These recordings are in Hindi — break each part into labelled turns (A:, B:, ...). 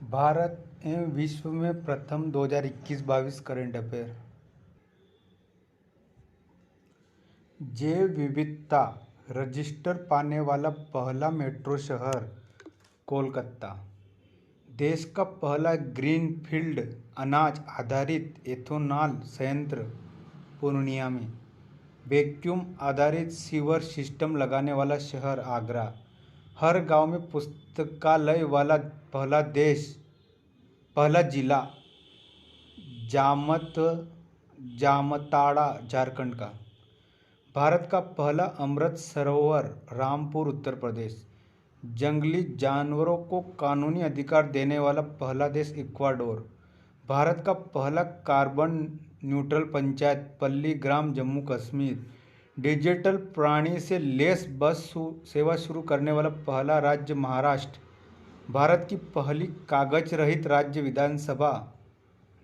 A: भारत एवं विश्व में प्रथम 2021-22 करंट अफेयर। जैव विविधता रजिस्टर पाने वाला पहला मेट्रो शहर कोलकाता। देश का पहला ग्रीनफील्ड अनाज आधारित एथेनॉल संयंत्र पूर्णिया में। वैक्यूम आधारित सीवर सिस्टम लगाने वाला शहर आगरा। हर गांव में पुस्तकालय वाला पहला जिला जामताड़ा झारखंड का। भारत का पहला अमृत सरोवर रामपुर उत्तर प्रदेश। जंगली जानवरों को कानूनी अधिकार देने वाला पहला देश इक्वाडोर। भारत का पहला कार्बन न्यूट्रल पंचायत पल्ली ग्राम जम्मू कश्मीर। डिजिटल प्रणाली से लेस बस सेवा शुरू करने वाला पहला राज्य महाराष्ट्र। भारत की पहली कागज रहित राज्य विधानसभा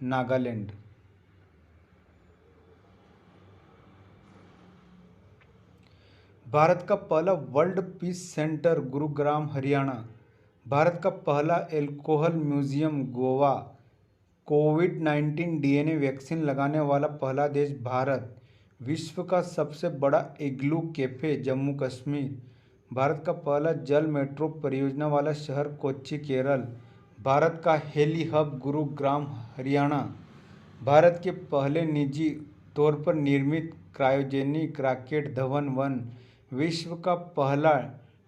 A: नागालैंड। भारत का पहला world peace centre Gurugram Haryana. Bharat का पहला एल्कोहल म्यूजियम गोवा। कोविड-19 डीएनए वैक्सीन लगाने वाला पहला देश भारत। विश्व का सबसे बड़ा इग्लू कैफे जम्मू कश्मीर। भारत का पहला जल मेट्रो परियोजना वाला शहर कोच्चि केरल। भारत का हेली हब गुरुग्राम हरियाणा। भारत के पहले निजी तौर पर निर्मित क्रायोजेनिक रॉकेट धवन-1। विश्व का पहला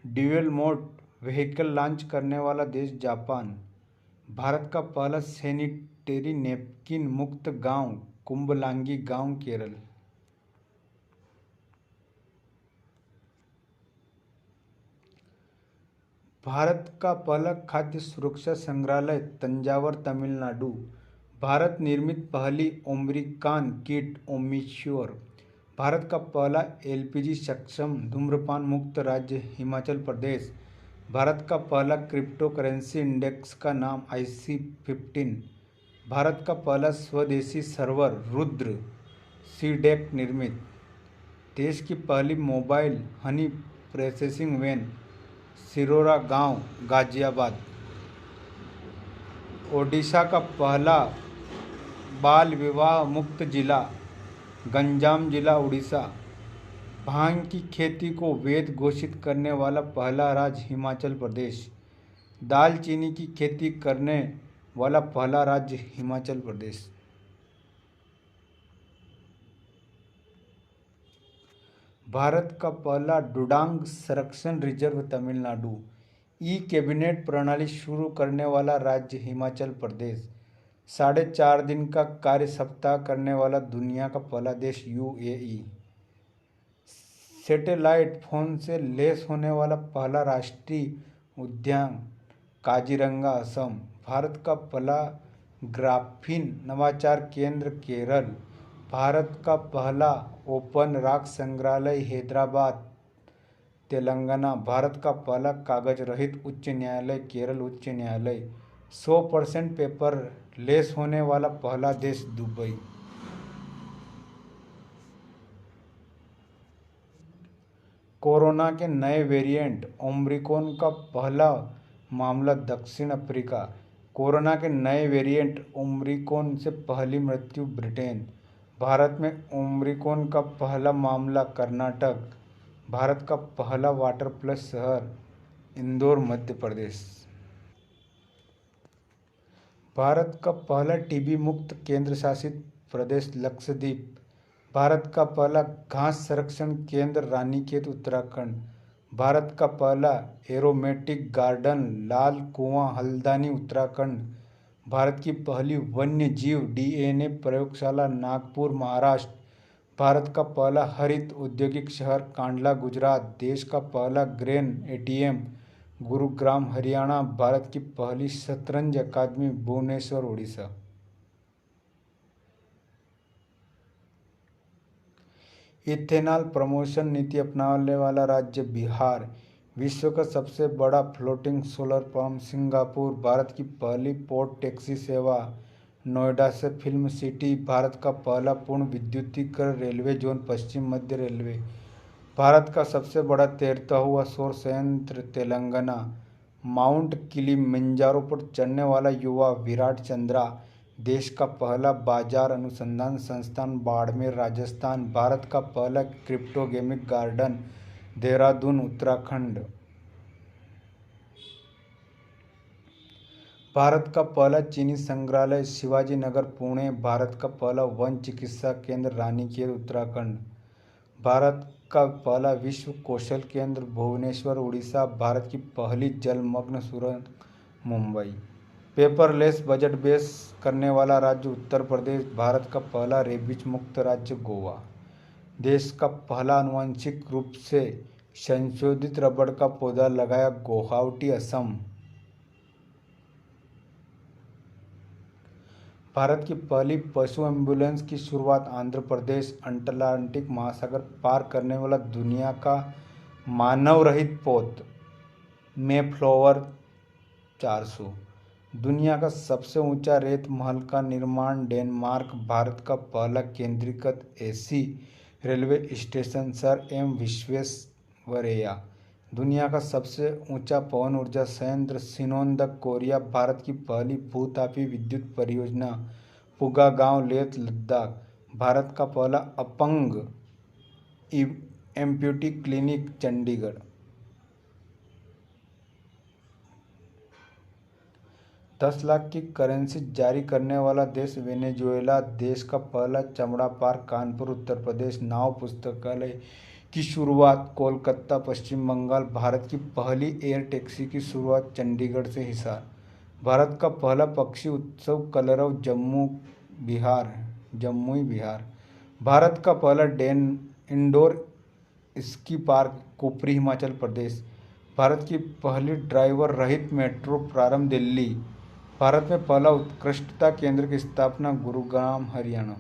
A: ड्यूल मोड व्हीकल लॉन्च करने वाला देश जापान। भारत का पहला सैनिटरी नैपकिन मुक्त गांव कुंबलांगी गांव केरल। भारत का पहला खाद्य सुरक्षा संग्रहालय तंजावर तमिलनाडु। भारत निर्मित पहली ओम्निकॉन किट ओमिश्योर। भारत का पहला एलपीजी सक्षम धूम्रपान मुक्त राज्य हिमाचल प्रदेश। भारत का पहला क्रिप्टो करेंसी इंडेक्स का नाम IC15। भारत का पहला स्वदेशी सर्वर रुद्र सीडेक निर्मित। देश की पहली mobile honey processing van Sirora गांव गाजियाबाद। ओडिशा का पहला बाल विवाह मुक्त जिला गंजाम जिला उड़ीसा। भांग की खेती को वैध घोषित करने वाला पहला राज्य हिमाचल प्रदेश। दालचीनी की खेती करने वाला पहला राज्य हिमाचल प्रदेश। भारत का पहला डुडांग संरक्षण रिजर्व तमिलनाडु। ई कैबिनेट प्रणाली शुरू करने वाला राज्य हिमाचल प्रदेश। 4.5 दिन का कार्य सप्ताह करने वाला दुनिया का पहला देश UAE। सैटेलाइट फोन से लैस होने वाला पहला राष्ट्रीय उद्यान काजीरंगा असम। भारत का पहला ग्राफीन नवाचार केंद्र केरल। भारत का पहला ओपन रॉक संग्रहालय हैदराबाद तेलंगाना। भारत का पहला कागज रहित उच्च न्यायालय केरल उच्च न्यायालय। 100% पेपर लेस होने वाला पहला देश दुबई। कोरोना के नए वेरिएंट ओमिक्रॉन का पहला मामला दक्षिण अफ्रीका। कोरोना के नए वेरिएंट ओमिक्रॉन से पहली मृत्यु ब्रिटेन। भारत में ओमिक्रॉन का पहला मामला कर्नाटक। भारत का पहला वाटर प्लस शहर इंदौर मध्य प्रदेश। भारत का पहला टीबी मुक्त केंद्र शासित प्रदेश लक्षद्वीप। भारत का पहला घास संरक्षण केंद्र रानीखेत उत्तराखंड। भारत का पहला एरोमेटिक गार्डन लाल कुआं हल्द्वानी उत्तराखंड। भारत की पहली वन्य जीव डीएनए प्रयोगशाला नागपुर महाराष्ट्र। भारत का पहला हरित औद्योगिक शहर कांडला गुजरात। देश का पहला ग्रेन एटीएम गुरुग्राम हरियाणा। भारत की पहली शतरंज अकादमी भुवनेश्वर उड़ीसा। इथेनॉल प्रमोशन नीति अपनाने वाला राज्य बिहार। विश्व का सबसे बड़ा floating solar pump Singapore. Bharat की पहली पोर्ट टैक्सी सेवा नोएडा से फिल्म सिटी। भारत का पहला पूर्ण विद्युतीकरण रेलवे जोन पश्चिम मध्य रेलवे। भारत का सबसे बड़ा तैरता हुआ सौर संयंत्र तेलंगाना। माउंट किलिमंजारो पर चढ़ने वाला युवा विराट चंद्रा। देश का पहला बाजार अनुसंधान संस्थान बाड़मेर राजस्थान। भारत का पहला क्रिप्टोगेमिक गार्डन देहरादून उत्तराखंड। भारत का पहला चीनी संग्रहालय शिवाजी नगर पुणे। भारत का पहला वन चिकित्सा केंद्र रानीखेत उत्तराखंड। भारत का पहला विश्व कौशल केंद्र भुवनेश्वर उड़ीसा। भारत की पहली जलमग्न सुरंग मुंबई। पेपरलेस बजट पेश करने वाला राज्य उत्तर प्रदेश। भारत का पहला रेबीज मुक्त राज्य गोवा। देश का पहला आनुवंशिक रूप से संशोधित रबड़ का पौधा लगाया गुवाहाटी असम। भारत की पहली पशु एम्बुलेंस की शुरुआत आंध्र प्रदेश। अटलांटिक महासागर पार करने वाला दुनिया का मानव रहित पोत मेफ्लावर 400। दुनिया का सबसे ऊंचा रेत महल का निर्माण डेनमार्क। भारत का पहला केंद्रीकृत AC railway station sir M Visvesvaraya. दुनिया का सबसे ऊंचा पवन ऊर्जा संयंत्र सिनोंदक कोरिया। भारत की पहली भूतापी विद्युत परियोजना पुगा गांव लेह लद्दाख। भारत का पहला अपंग एम्प्यूटी क्लिनिक चंडीगढ़। 10 लाख की करेंसी जारी करने वाला देश वेनेजुएला। देश का पहला चमड़ा पार्क कानपुर उत्तर प्रदेश। नाव पुस्तकालय की शुरुआत कोलकाता पश्चिम बंगाल। भारत की पहली एयर टैक्सी की शुरुआत चंडीगढ़ से हिसार। भारत का पहला पक्षी उत्सव कलरव जम्मुई बिहार। भारत का पहला indoor ski park Kufri Himachal Pradesh. Bharat की पहली ड्राइवर रहित मेट्रो प्रारंभ दिल्ली। भारत में पहला उत्कृष्टता केंद्र की स्थापना गुरुग्राम हरियाणा।